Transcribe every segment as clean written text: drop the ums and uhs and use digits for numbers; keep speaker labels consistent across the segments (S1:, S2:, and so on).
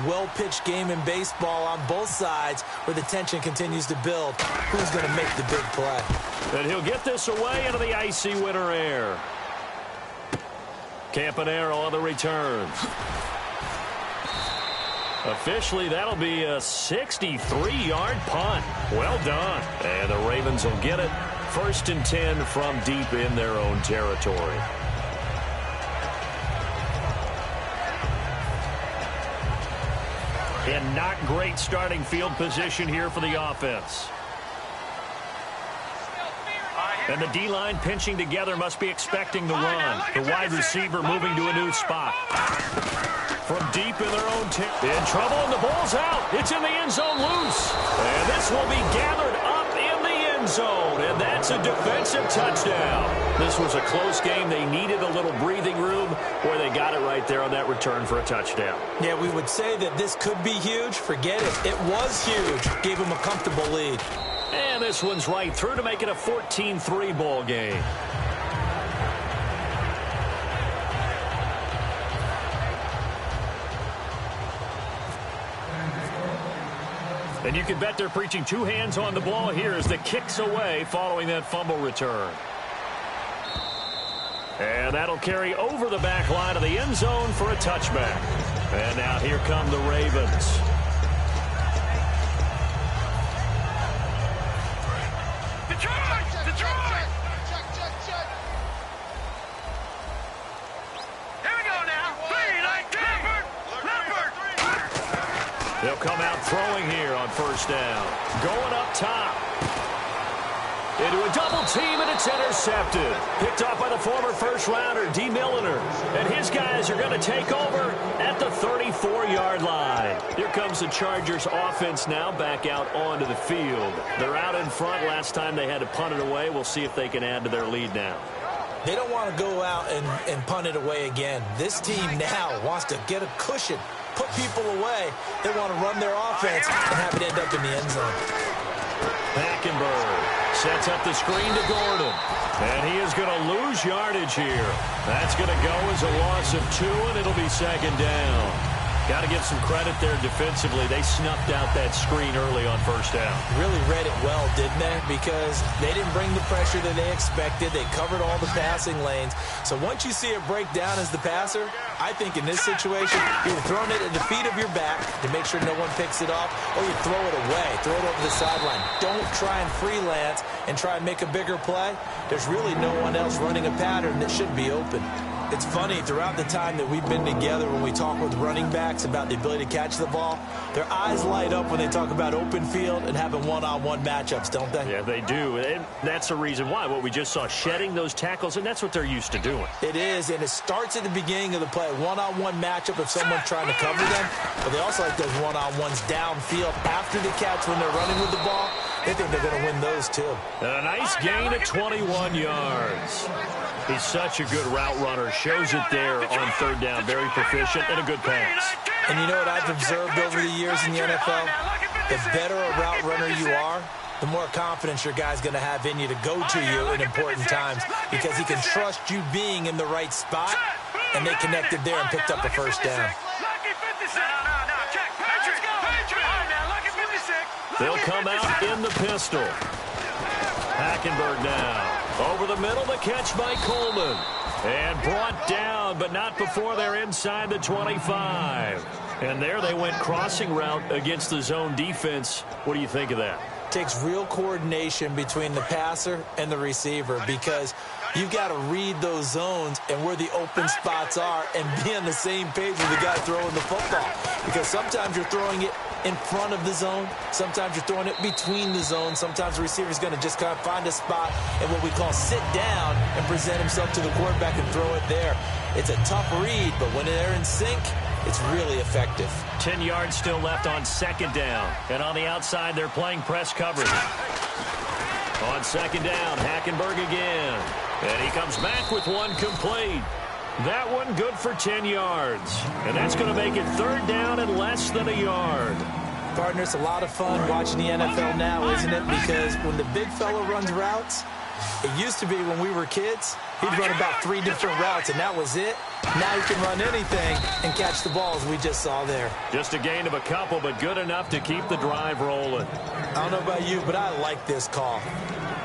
S1: well-pitched game in baseball on both sides where the tension continues to build. Who's going to make the big play?
S2: And he'll get this away into the icy winter air. Campanero on the return. Officially, that'll be a 63-yard punt. Well done. And the Ravens will get it. 1st and 10 from deep in their own territory. And not great starting field position here for the offense. And the D-line pinching together must be expecting the run. The wide receiver moving to a new spot. From deep in their own in trouble, and the ball's out. It's in the end zone loose. And this will be gathered up in the end zone. And that's a defensive touchdown. This was a close game. They needed a little breathing room where they got it right there on that return for a touchdown.
S1: Yeah, we would say that this could be huge. Forget it. It was huge. Gave them a comfortable lead.
S2: And this one's right through to make it a 14-3 ball game. And you can bet they're preaching 2 hands on the ball here as the kick's away following that fumble return. And that'll carry over the back line of the end zone for a touchback. And now here come the Ravens. They'll come out throwing here on 1st down. Going up top. Into a double team, and it's intercepted. Picked off by the former first-rounder, D. Milliner. And his guys are going to take over at the 34-yard line. Here comes the Chargers offense now back out onto the field. They're out in front. Last time they had to punt it away. We'll see if they can add to their lead now.
S1: They don't want to go out and punt it away again. This team now wants to get a cushion, put people away. They want to run their offense and have it end up in the end zone.
S2: Hackenberg sets up the screen to Gordon. And he is going to lose yardage here. That's going to go as a loss of 2, and it'll be 2nd down. Got to give some credit there defensively. They snuffed out that screen early on 1st down.
S1: Really read it well, didn't they? Because they didn't bring the pressure that they expected. They covered all the passing lanes. So once you see it break down as the passer, I think in this situation, you're throwing it at the feet of your back to make sure no one picks it off, or you throw it away, throw it over the sideline. Don't try and freelance and try and make a bigger play. There's really no one else running a pattern that should be open. It's funny, throughout the time that we've been together when we talk with running backs about the ability to catch the ball, their eyes light up when they talk about open field and having one-on-one matchups, don't they?
S2: Yeah, they do. And that's the reason why. What we just saw, shedding those tackles, and that's what they're used to doing.
S1: It is, and it starts at the beginning of the play. One-on-one matchup if someone's trying to cover them, but they also like those one-on-ones downfield after the catch when they're running with the ball. They think they're going to win those, too.
S2: A nice gain at 21 yards. He's such a good route runner. Shows it there on 3rd down. Very proficient and a good pass.
S1: And you know what I've observed over the years in the NFL? The better a route runner you are, the more confidence your guy's going to have in you to go to you in important times because he can trust you being in the right spot, and they connected there and picked up a 1st down.
S2: They'll come out in the pistol. Hackenberg now. Over the middle, the catch by Coleman. And brought down, but not before they're inside the 25. And there they went crossing route against the zone defense. What do you think of that?
S1: Takes real coordination between the passer and the receiver because you've got to read those zones and where the open spots are and be on the same page with the guy throwing the football. Because sometimes you're throwing it in front of the zone. Sometimes you're throwing it between the zones. Sometimes the receiver's going to just kind of find a spot and what we call sit down and present himself to the quarterback and throw it there. It's a tough read, but when they're in sync, it's really effective.
S2: 10 yards still left on 2nd down. And on the outside, they're playing press coverage. On 2nd down, Hackenberg again. And he comes back with one complete. That one good for 10 yards. And that's going to make it 3rd down and less than a yard.
S1: Partner, it's a lot of fun watching the NFL now, isn't it? Because when the big fella runs routes, it used to be when we were kids, he'd run about 3 different routes, and that was it. Now he can run anything and catch the ball, as we just saw there.
S2: Just a gain of a couple, but good enough to keep the drive rolling.
S1: I don't know about you, but I like this call.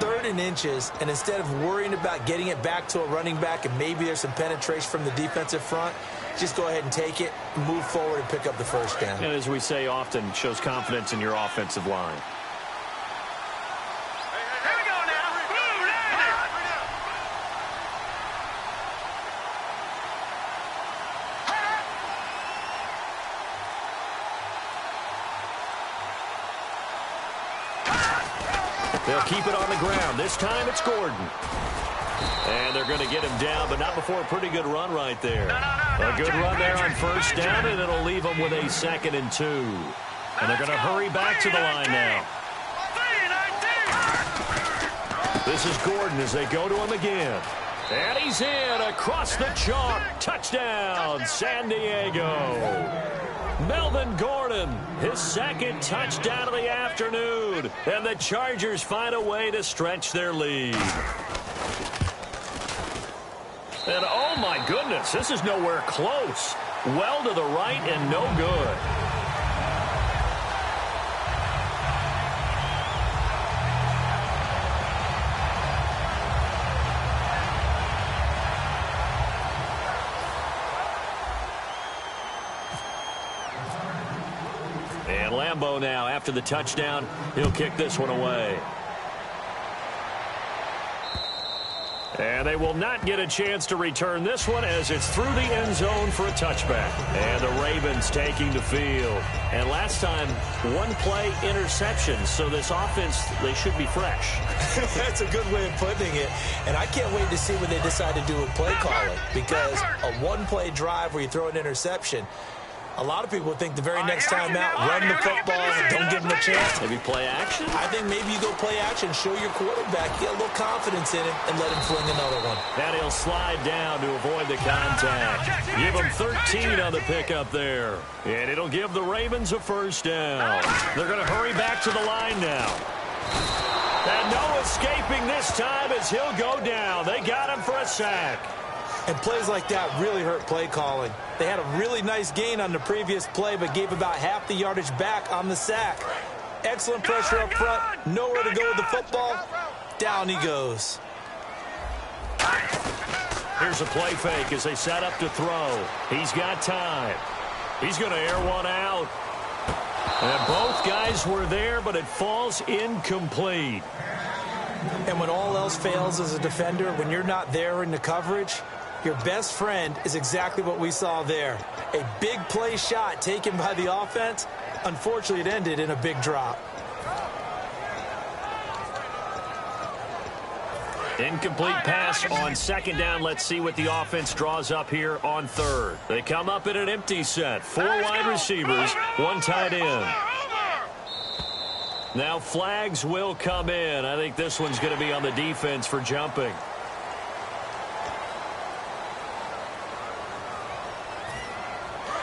S1: 3rd and inches, and instead of worrying about getting it back to a running back and maybe there's some penetration from the defensive front, just go ahead and take it, move forward, and pick up the first down.
S2: And as we say often, shows confidence in your offensive line. They'll keep it on the ground. This time it's Gordon. And they're going to get him down, but not before a pretty good run right there. A good run there on first down, and it'll leave them with a 2nd and 2. And they're going to hurry back to the line now. This is Gordon as they go to him again. And he's in across the chalk. Touchdown, San Diego. Melvin Gordon, his 2nd touchdown of the afternoon. And the Chargers find a way to stretch their lead. And oh my goodness, this is nowhere close. Well to the right and no good. And Lambeau now, after the touchdown, he'll kick this one away. And they will not get a chance to return this one as it's through the end zone for a touchback. And the Ravens taking the field. And last time, 1-play interception. So this offense, they should be fresh.
S1: That's a good way of putting it. And I can't wait to see what they decide to do with play calling. Because a 1-play drive where you throw an interception, a lot of people think the very next time out, run the football, don't give them a chance.
S2: Maybe play action?
S1: I think maybe you go play action, show your quarterback, get a little confidence in him, and let him fling another one.
S2: And he'll slide down to avoid the contact. Give him 13 on the pickup there. And it'll give the Ravens a first down. They're going to hurry back to the line now. And no escaping this time as he'll go down. They got him for a sack.
S1: And plays like that really hurt play calling. They had a really nice gain on the previous play, but gave about half the yardage back on the sack. Excellent pressure up front. Nowhere to go with the football. Down he goes.
S2: Here's a play fake as they set up to throw. He's got time. He's going to air one out. And both guys were there, but it falls incomplete.
S1: And when all else fails as a defender, when you're not there in the coverage, your best friend is exactly what we saw there. A big play shot taken by the offense. Unfortunately, it ended in a big drop.
S2: Incomplete pass on 2nd down. Let's see what the offense draws up here on 3rd. They come up in an empty set. 4 wide receivers, 1 tight end. Now flags will come in. I think this one's going to be on the defense for jumping.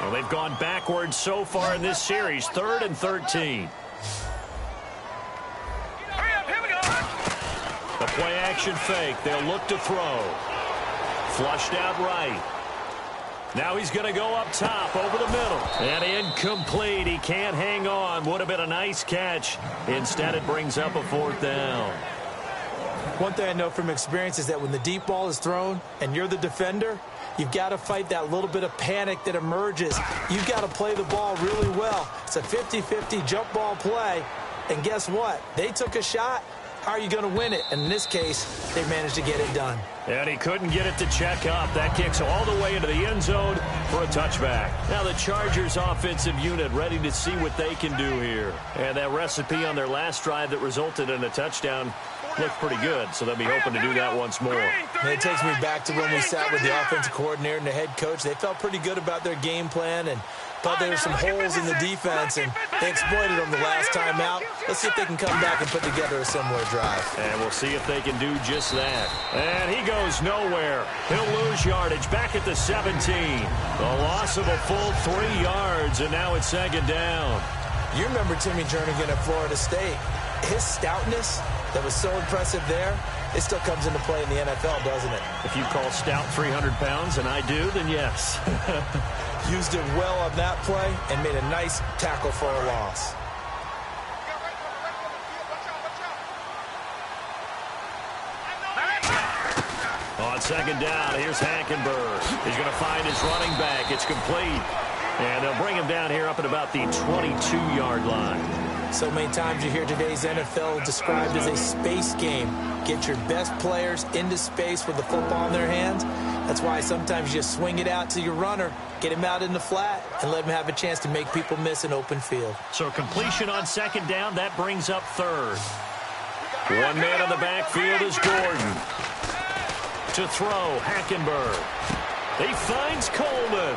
S2: Well, they've gone backwards so far in this series. 3rd and 13. The play action fake. They'll look to throw. Flushed out right. Now he's going to go up top over the middle. And incomplete. He can't hang on. Would have been a nice catch. Instead, it brings up a 4th down.
S1: One thing I know from experience is that when the deep ball is thrown and you're the defender, you've got to fight that little bit of panic that emerges. You've got to play the ball really well. It's a 50-50 jump ball play. And guess what? They took a shot. How are you going to win it? And in this case, they managed to get it done.
S2: And he couldn't get it to check up. That kicks all the way into the end zone for a touchback. Now the Chargers offensive unit ready to see what they can do here. And that recipe on their last drive that resulted in a touchdown looked pretty good, so they'll be hoping to do that once more.
S1: And it takes me back to when we sat with the offensive coordinator and the head coach. They felt pretty good about their game plan and thought there were some holes in the defense, and they exploited them the last time out. Let's see if they can come back and put together a similar drive.
S2: And we'll see if they can do just that. And he goes nowhere. He'll lose yardage back at the 17. The loss of a full 3 yards, and now it's 2nd down.
S1: You remember Timmy Jernigan at Florida State. His stoutness that was so impressive there it still comes into play in the NFL, doesn't it?
S2: If you call stout 300 pounds, and I do, then yes.
S1: Used it well on that play and made a nice tackle for a loss.
S2: On second down, here's Hackenberg. He's going to find his running back. It's complete. And they'll bring him down here up at about the 22-yard line.
S1: So many times you hear today's NFL described as a space game. Get your best players into space with the football in their hands. That's why sometimes you just swing it out to your runner, get him out in the flat, and let him have a chance to make people miss an open field.
S2: So completion on second down, that brings up third. One man in the backfield is Gordon. To throw, Hackenberg. He finds Coleman.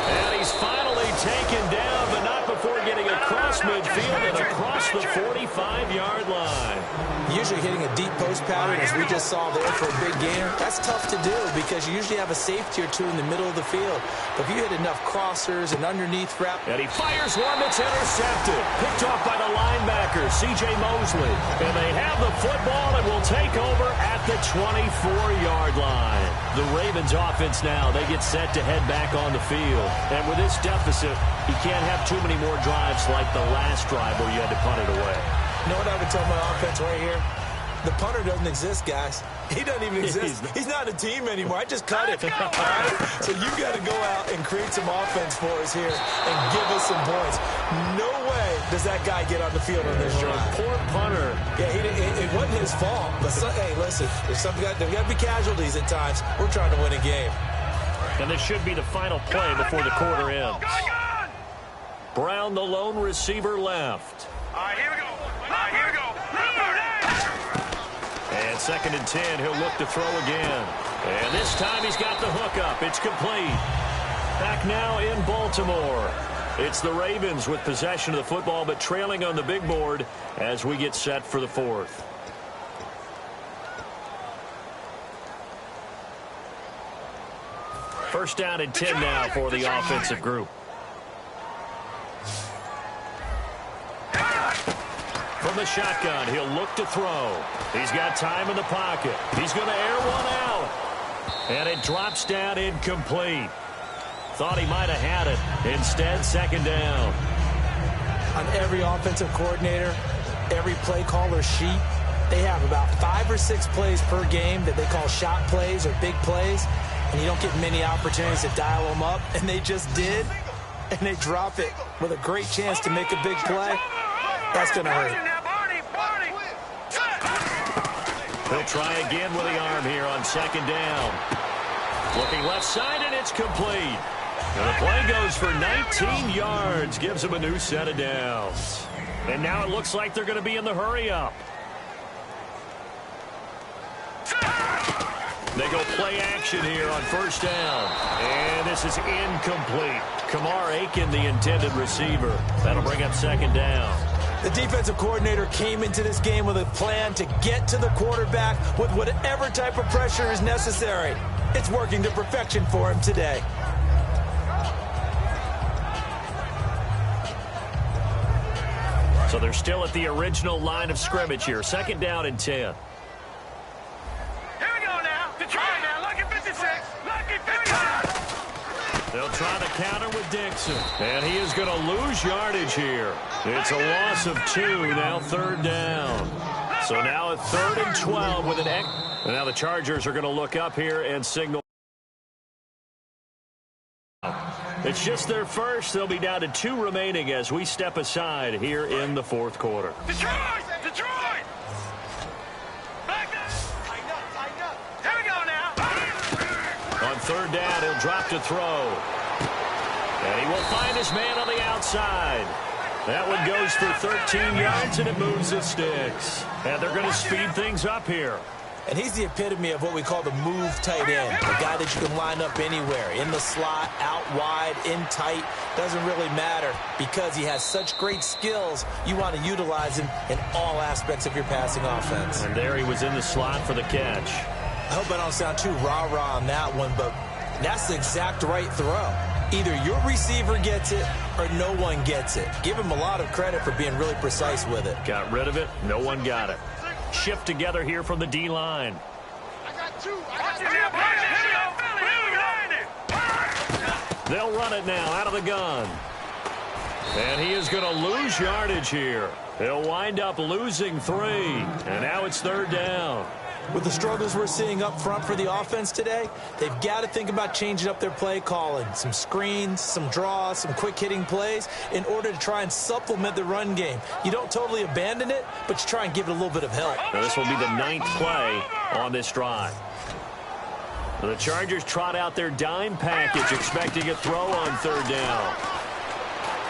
S2: And he's finally taken down, but not before getting across midfield and across the 45-yard line.
S1: Usually hitting a deep post pattern, as we just saw there for a big gainer, that's tough to do because you usually have a safety or two in the middle of the field. But if you hit enough crossers and underneath route.
S2: And he fires one that's intercepted. Picked off by the linebacker, C.J. Mosley. And they have the football and will take over at the 24-yard line. The Ravens offense now, they get set to head back on the field. And with this deficit, you can't have too many more drives like the last drive where you had to punt it away.
S1: You know what I would tell my offense right here? The punter doesn't exist, guys. He doesn't even exist. He's not a team anymore. I just cut it. All right? So you got to go out and create some offense for us here and give us some points. No way does that guy get on the field on this drive.
S2: Poor punter.
S1: Yeah, it wasn't his fault. But hey, listen, there's got to be casualties at times. We're trying to win a game.
S2: And this should be the final play before the quarter ends. Brown, the lone receiver, left.
S3: All right, here we go. Here we go.
S2: And second and 10, he'll look to throw again. And this time he's got the hook up. It's complete. Back now in Baltimore. It's the Ravens with possession of the football, but trailing on the big board as we get set for the fourth. First down and 10 now for the offensive group. From the shotgun, he'll look to throw. He's got time in the pocket. He's going to air one out. And it drops down incomplete. Thought he might have had it. Instead, second down.
S1: On every offensive coordinator, every play caller sheet, they have about 5 or 6 plays per game that they call shot plays or big plays. And you don't get many opportunities to dial them up. And they just did. And they drop it with a great chance to make a big play. That's going to hurt.
S2: He'll try again with the arm here on second down. Looking left side, and it's complete. And the play goes for 19 yards. Gives him a new set of downs. And now it looks like they're going to be in the hurry-up. They go play action here on first down. And this is incomplete. Kamar Aiken, the intended receiver. That'll bring up second down.
S1: The defensive coordinator came into this game with a plan to get to the quarterback with whatever type of pressure is necessary. It's working to perfection for him today.
S2: So they're still at the original line of scrimmage here. Second down and 10.
S3: Here we go now. Detroit now. Lucky 56. Lucky 56.
S2: They'll try the counter with Dixon. And he is going to lose yardage here. It's a loss of 2, now third down. So now at 3rd and 12 with an X. And now the Chargers are going to look up here and signal. It's just their first. They'll be down to 2 remaining as we step aside here in the fourth quarter.
S3: Detroit! Detroit! Back up! Here we go now.
S2: On third down, he'll drop to throw. And he will find his man on the outside. That one goes for 13 yards, and it moves the sticks. And they're going to speed things up here.
S1: And he's the epitome of what we call the move tight end, a guy that you can line up anywhere, in the slot, out wide, in tight, doesn't really matter because he has such great skills. You want to utilize him in all aspects of your passing offense.
S2: And there he was in the slot for the catch.
S1: I hope I don't sound too rah-rah on that one, but that's the exact right throw. Either your receiver gets it or no one gets it. Give him a lot of credit for being really precise with it.
S2: Got rid of it. No one got it. shift together here from the D-line.
S3: I got two.
S2: They'll run it now out of the gun. And he is going to lose yardage here. He'll wind up losing 3. And now it's 3rd down.
S1: With the struggles we're seeing up front for the offense today, they've got to think about changing up their play calling. Some screens, some draws, some quick-hitting plays in order to try and supplement the run game. You don't totally abandon it, but you try and give it a little bit of help.
S2: Now this will be the 9th play on this drive. The Chargers trot out their dime package, expecting a throw on 3rd down.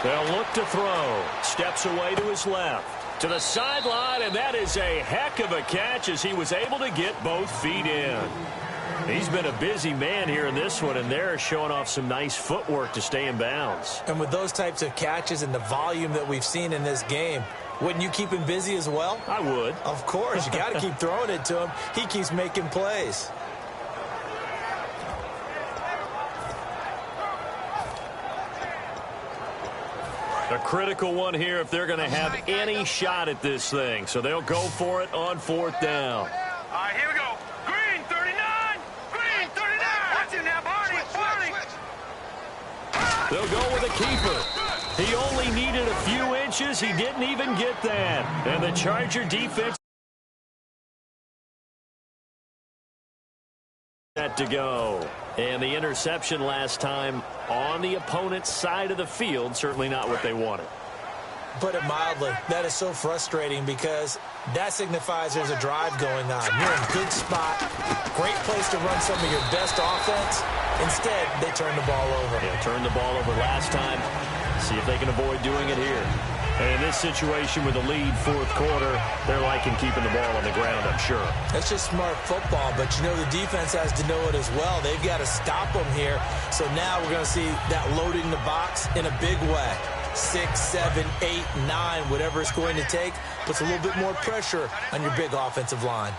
S2: They'll look to throw. Steps away to his left. To the sideline, and that is a heck of a catch as he was able to get both feet in. He's been a busy man here in this one, and they're showing off some nice footwork to stay in bounds.
S1: And with those types of catches and the volume that we've seen in this game, wouldn't you keep him busy as well?
S2: I would.
S1: Of course. You got to keep throwing it to him. He keeps making plays.
S2: A critical one here if they're going to have any shot at this thing. So they'll go for it on 4th down.
S3: All right, here we go. Green, 39. Green, 39. Watch him now, Barney.
S2: They'll go with a keeper. He only needed a few inches. He didn't even get that. And the Charger defense set to go. And the interception last time on the opponent's side of the field, certainly not what they wanted.
S1: Put it mildly, that is so frustrating because that signifies there's a drive going on. You're in a good spot, great place to run some of your best offense. Instead, they turn the ball over.
S2: Yeah, turned the ball over last time. See if they can avoid doing it here. And in this situation with a lead 4th quarter, they're liking keeping the ball on the ground, I'm sure.
S1: That's just smart football, but you know the defense has to know it as well. They've got to stop them here. So now we're going to see that loading the box in a big way. 6, 7, 8, 9, whatever it's going to take, puts a little bit more pressure on your big offensive line.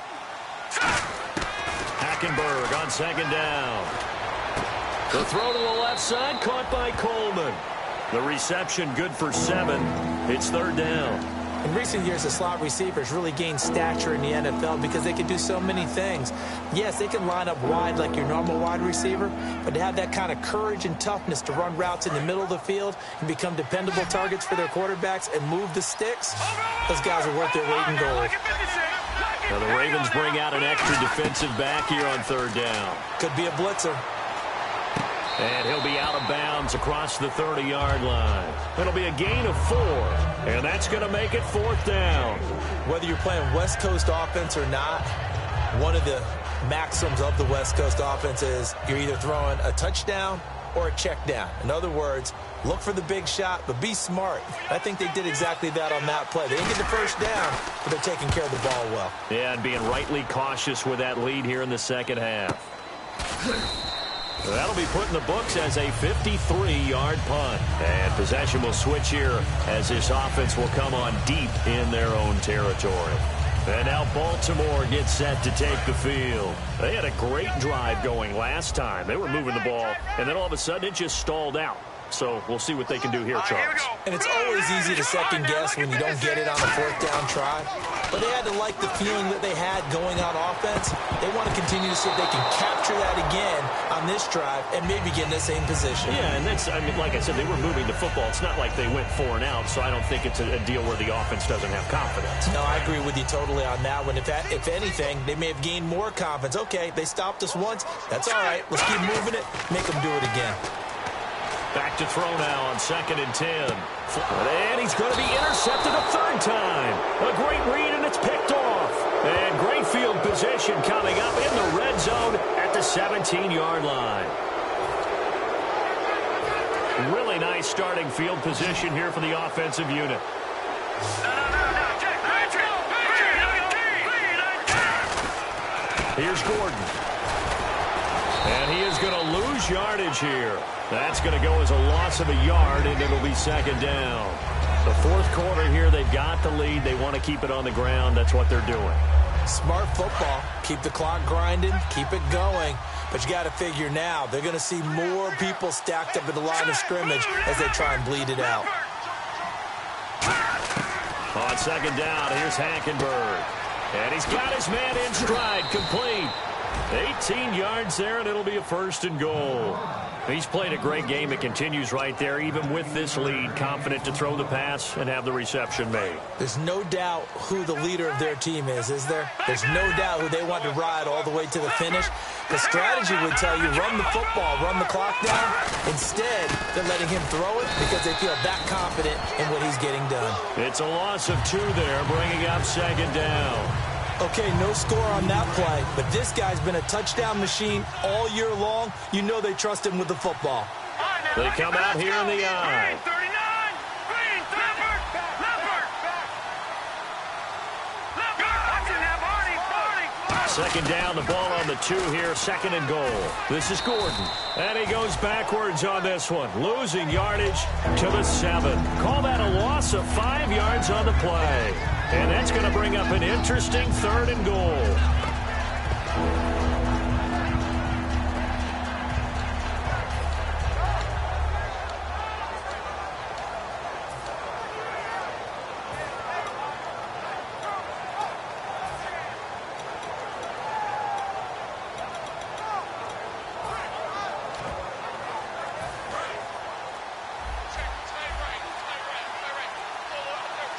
S2: Hackenberg on 2nd down. The throw to the left side, caught by Coleman. The reception good for 7. It's 3rd down.
S1: In recent years, the slot receivers really gained stature in the NFL because they can do so many things. Yes, they can line up wide like your normal wide receiver, but to have that kind of courage and toughness to run routes in the middle of the field and become dependable targets for their quarterbacks and move the sticks, those guys are worth their weight in gold.
S2: Now the Ravens bring out an extra defensive back here on 3rd down.
S1: Could be a blitzer.
S2: And he'll be out of bounds across the 30-yard line. It'll be a gain of 4, and that's going to make it 4th down.
S1: Whether you're playing West Coast offense or not, one of the maxims of the West Coast offense is you're either throwing a touchdown or a check down. In other words, look for the big shot, but be smart. I think they did exactly that on that play. They didn't get the first down, but they're taking care of the ball well.
S2: Yeah, and being rightly cautious with that lead here in the second half. That'll be put in the books as a 53-yard punt. And possession will switch here as this offense will come on deep in their own territory. And now Baltimore gets set to take the field. They had a great drive going last time. They were moving the ball, and then all of a sudden it just stalled out. So we'll see what they can do here, Charles.
S1: And it's always easy to second guess when you don't get it on a 4th down try. But they had to like the feeling that they had going on offense. They want to continue to see if they can capture that again on this drive and maybe get in the same position.
S2: Yeah, and that's, I mean, like I said, they were moving the football. It's not like they went 4 and out, so I don't think it's a deal where the offense doesn't have confidence.
S1: No, I agree with you totally on that one. If anything, they may have gained more confidence. Okay, they stopped us once. That's all right. Let's keep moving it. Make them do it again.
S2: Back to throw now on 2nd and 10. And he's going to be intercepted a 3rd time. A great read, and it's picked off. And great field position coming up in the red zone at the 17-yard line. Really nice starting field position here for the offensive unit. Here's Gordon. And he is going to lose yardage here. That's going to go as a loss of a yard, and it'll be 2nd down. The 4th quarter here, they've got the lead. They want to keep it on the ground. That's what they're doing.
S1: Smart football. Keep the clock grinding. Keep it going. But you got to figure now, they're going to see more people stacked up at the line of scrimmage as they try and bleed it out.
S2: On 2nd down, here's Hackenberg. And he's got his man in stride, complete. 18 yards there, and it'll be a 1st and goal. He's played a great game. It continues right there, even with this lead, confident to throw the pass and have the reception made.
S1: There's no doubt who the leader of their team is there? There's no doubt who they want to ride all the way to the finish. The strategy would tell you, run the football, run the clock down. Instead, they're letting him throw it because they feel that confident in what he's getting done.
S2: It's a loss of 2 there, bringing up 2nd down.
S1: Okay, no score on that play, but this guy's been a touchdown machine all year long. You know they trust him with the football.
S2: They come out here in the eye. Second down, the ball on the 2 here, 2nd and goal. This is Gordon, and he goes backwards on this one, losing yardage to the 7. Call that a loss of 5 yards on the play. And that's going to bring up an interesting 3rd and goal.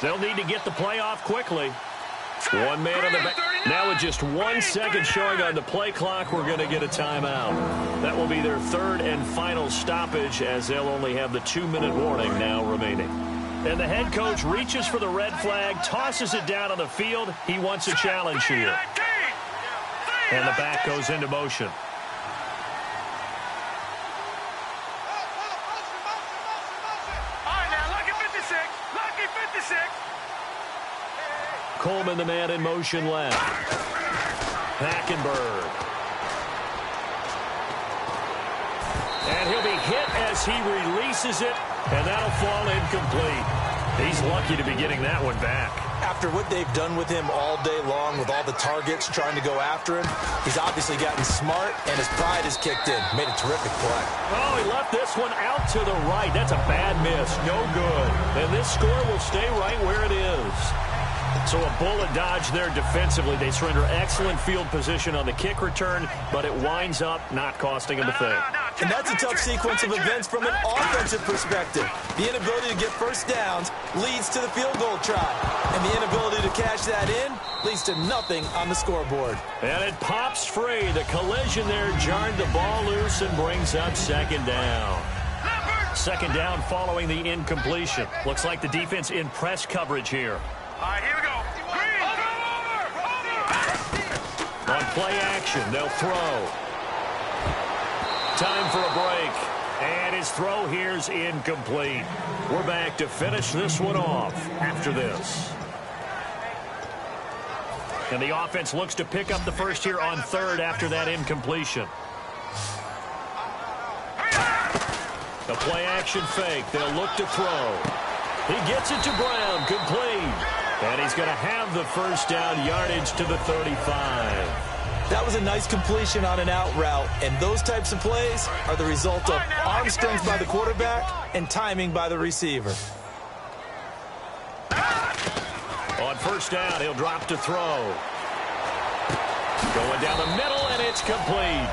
S2: They'll need to get the play off quickly. 1 man on the back. Now with just 1 second showing on the play clock, we're going to get a timeout. That will be their 3rd and final stoppage, as they'll only have the 2-minute warning now remaining. And the head coach reaches for the red flag, tosses it down on the field. He wants a challenge here. And the back goes into motion. Coleman, the man in motion left. Hackenberg. And he'll be hit as he releases it, and that'll fall incomplete. He's lucky to be getting that one back.
S1: After what they've done with him all day long with all the targets trying to go after him, he's obviously gotten smart, and his pride has kicked in. Made a terrific play.
S2: Oh, he left this one out to the right. That's a bad miss. No good. And this score will stay right where it is. So a bullet dodge there defensively. They surrender excellent field position on the kick return, but it winds up not costing them a thing.
S1: And that's a tough sequence of events from an offensive perspective. The inability to get first downs leads to the field goal try. And the inability to cash that in leads to nothing on the scoreboard.
S2: And it pops free. The collision there jarred the ball loose and brings up 2nd down. 2nd down following the incompletion. Looks like the defense in press coverage here.
S3: All right, here we go.
S2: On play action, they'll throw. Time for a break. And his throw here's incomplete. We're back to finish this one off after this. And the offense looks to pick up the first here on 3rd after that incompletion. The play action fake. They'll look to throw. He gets it to Brown, complete. And he's going to have the first down, yardage to the 35.
S1: That was a nice completion on an out route, and those types of plays are the result of arm strength by the quarterback and timing by the receiver.
S2: On 1st down, he'll drop to throw. Going down the middle, and it's complete.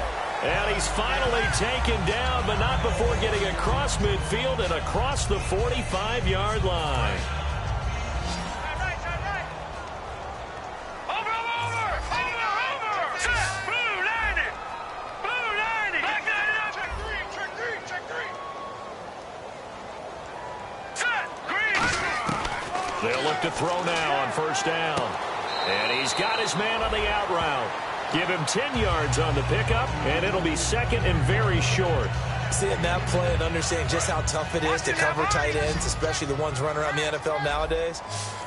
S2: And he's finally taken down, but not before getting across midfield and across the 45-yard line. They'll look to throw now on 1st down. And he's got his man on the out route. Give him 10 yards on the pickup, and it'll be 2nd and very short.
S1: Seeing that play and understanding just how tough it is to cover tight ends, especially the ones running around the NFL nowadays,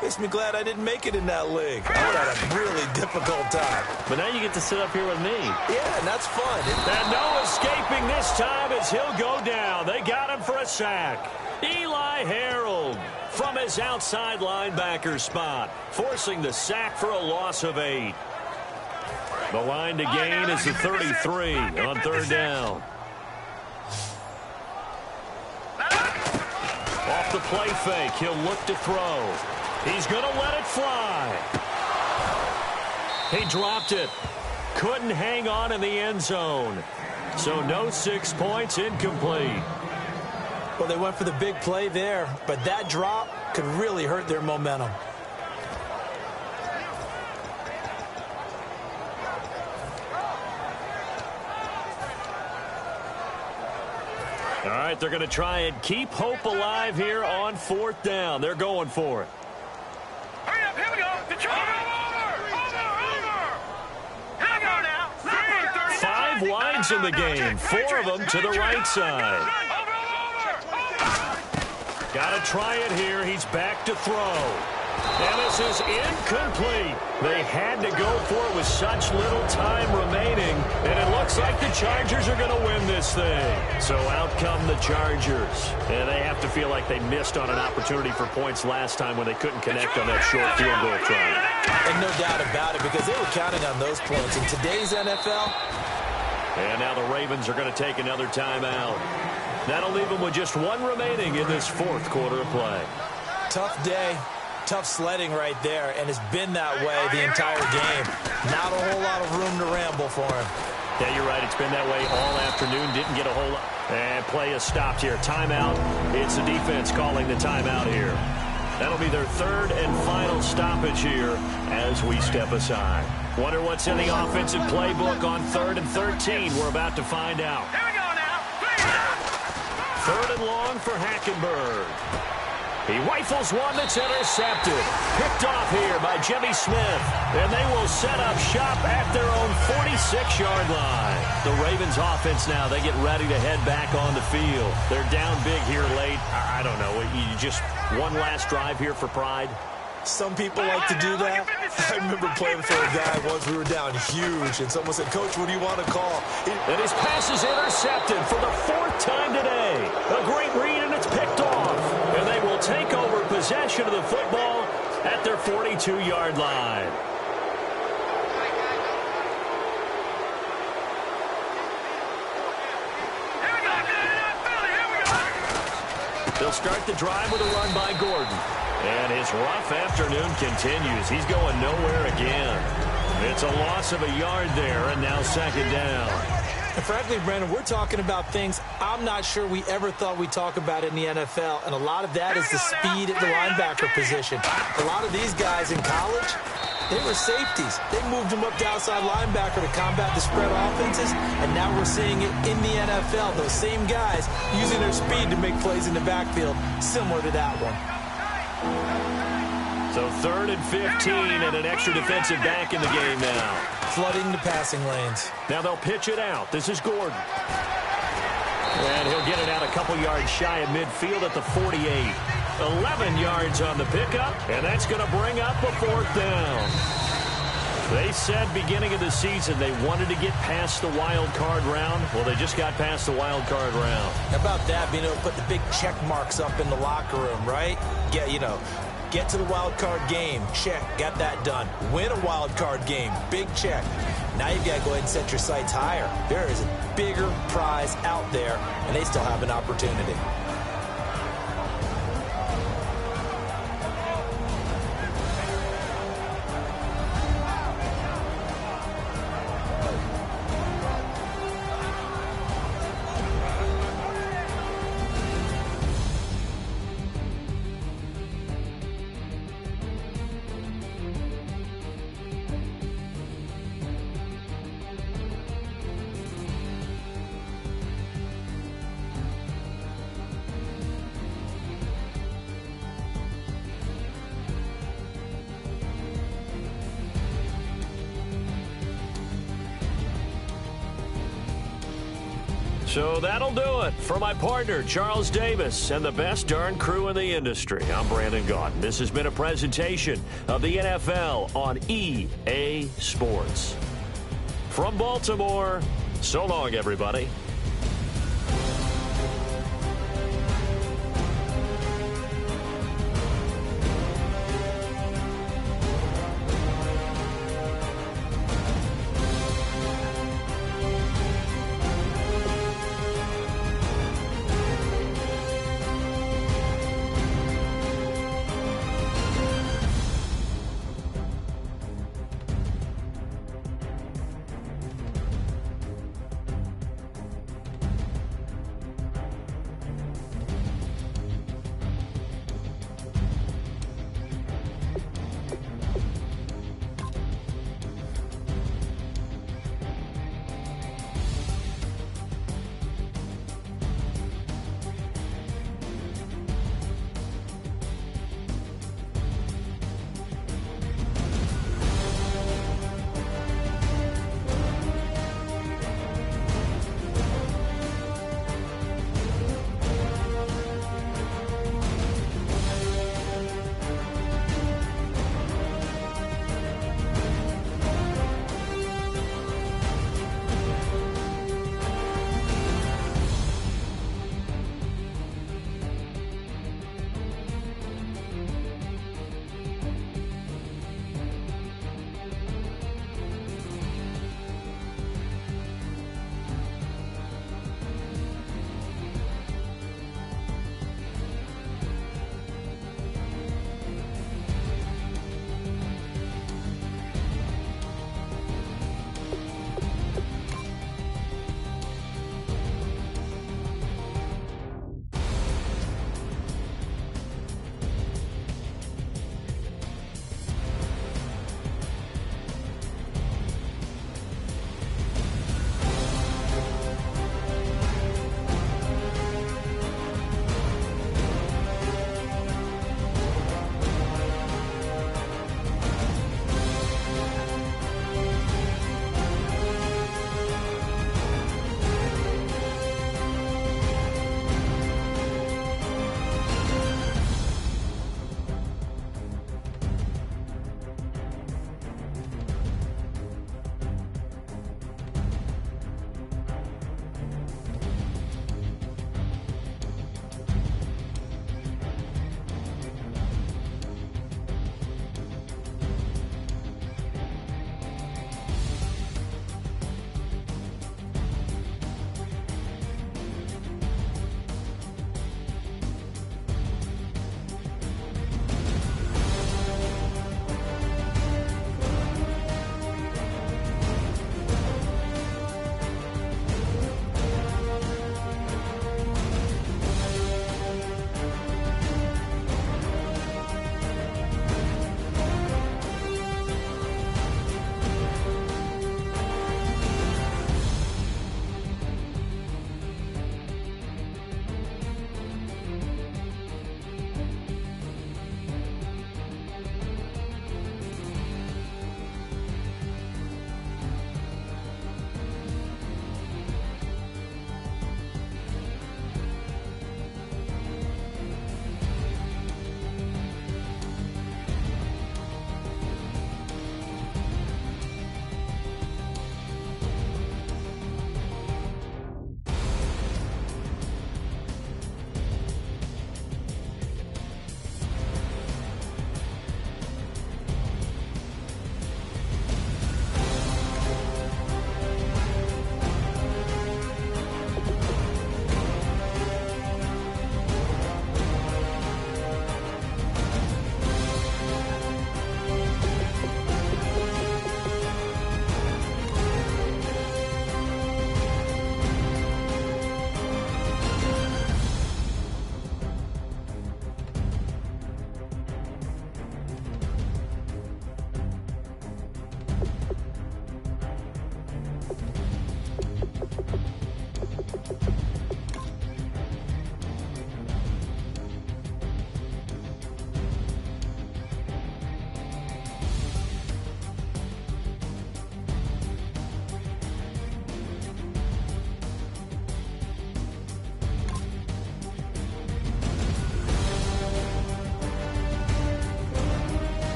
S1: makes me glad I didn't make it in that league. I would have had a really difficult time.
S2: But now you get to sit up here with me.
S1: Yeah, and that's fun.
S2: And no escaping this time as he'll go down. They got him for a sack. Eli Harold from his outside linebacker spot, forcing the sack for a loss of 8. The line to gain is the 33 on 3rd down. Off the play fake, he'll look to throw. He's going to let it fly. He dropped it. Couldn't hang on in the end zone. So no 6 points, incomplete.
S1: Well, they went for the big play there, but that drop could really hurt their momentum.
S2: All right, they're going to try and keep hope alive here on 4th down. They're going for it.
S3: Hurry up, here we go. Detroit, over. Here we go now.
S2: 5 wides in the game, 4 of them to the right side. Got to try it here. He's back to throw. And this is incomplete. They had to go for it with such little time remaining. And it looks like the Chargers are going to win this thing. So out come the Chargers. And they have to feel like they missed on an opportunity for points last time when they couldn't connect on that short field goal try.
S1: And no doubt about it, because they were counting on those points. In today's NFL.
S2: And now the Ravens are going to take another timeout. That'll leave them with just 1 remaining in this 4th quarter of play.
S1: Tough day. Tough sledding right there, and it's been that way the entire game. Not a whole lot of room to ramble for him.
S2: Yeah, you're right. It's been that way all afternoon. Didn't get a whole lot. And play is stopped here. Timeout. It's the defense calling the timeout here. That'll be their 3rd and final stoppage here as we step aside. Wonder what's in the offensive playbook on 3rd and 13. We're about to find out.
S3: Here we go now.
S2: 3rd and long for Hackenberg. He rifles one that's intercepted. Picked off here by Jimmy Smith. And they will set up shop at their own 46-yard line. The Ravens offense now, they get ready to head back on the field. They're down big here late. I don't know. You just one last drive here for pride.
S1: Some people like to do that. I remember playing for a guy once. We were down huge, and someone said, "Coach, what do you want to call?"
S2: And his pass is intercepted for the 4th time today. A great read, and it's picked off. And they will take over possession of the football at their 42-yard line. They'll start the drive with a run by Gordon. And his rough afternoon continues. He's going nowhere again. It's a loss of a yard there, and now 2nd down.
S1: And frankly, Brandon, we're talking about things I'm not sure we ever thought we'd talk about in the NFL, and a lot of that is the speed at the linebacker position. A lot of these guys in college, they were safeties. They moved them up to outside linebacker to combat the spread offenses, and now we're seeing it in the NFL. Those same guys using their speed to make plays in the backfield, similar to that one.
S2: So 3rd and 15 and an extra defensive back in the game now.
S1: Flooding the passing lanes.
S2: Now they'll pitch it out. This is Gordon. And he'll get it out a couple yards shy of midfield at the 48. 11 yards on the pickup, and that's going to bring up a 4th down. They said beginning of the season they wanted to get past the wild card round. Well, they just got past the wild card round.
S1: How about that, being able to put the big check marks up in the locker room, right? Get to the wild card game. Check. Got that done. Win a wild card game. Big check. Now you've got to go ahead and set your sights higher. There is a bigger prize out there, and they still have an opportunity.
S2: So that'll do it for my partner, Charles Davis, and the best darn crew in the industry. I'm Brandon Gaudin. This has been a presentation of the NFL on EA Sports. From Baltimore, so long, everybody.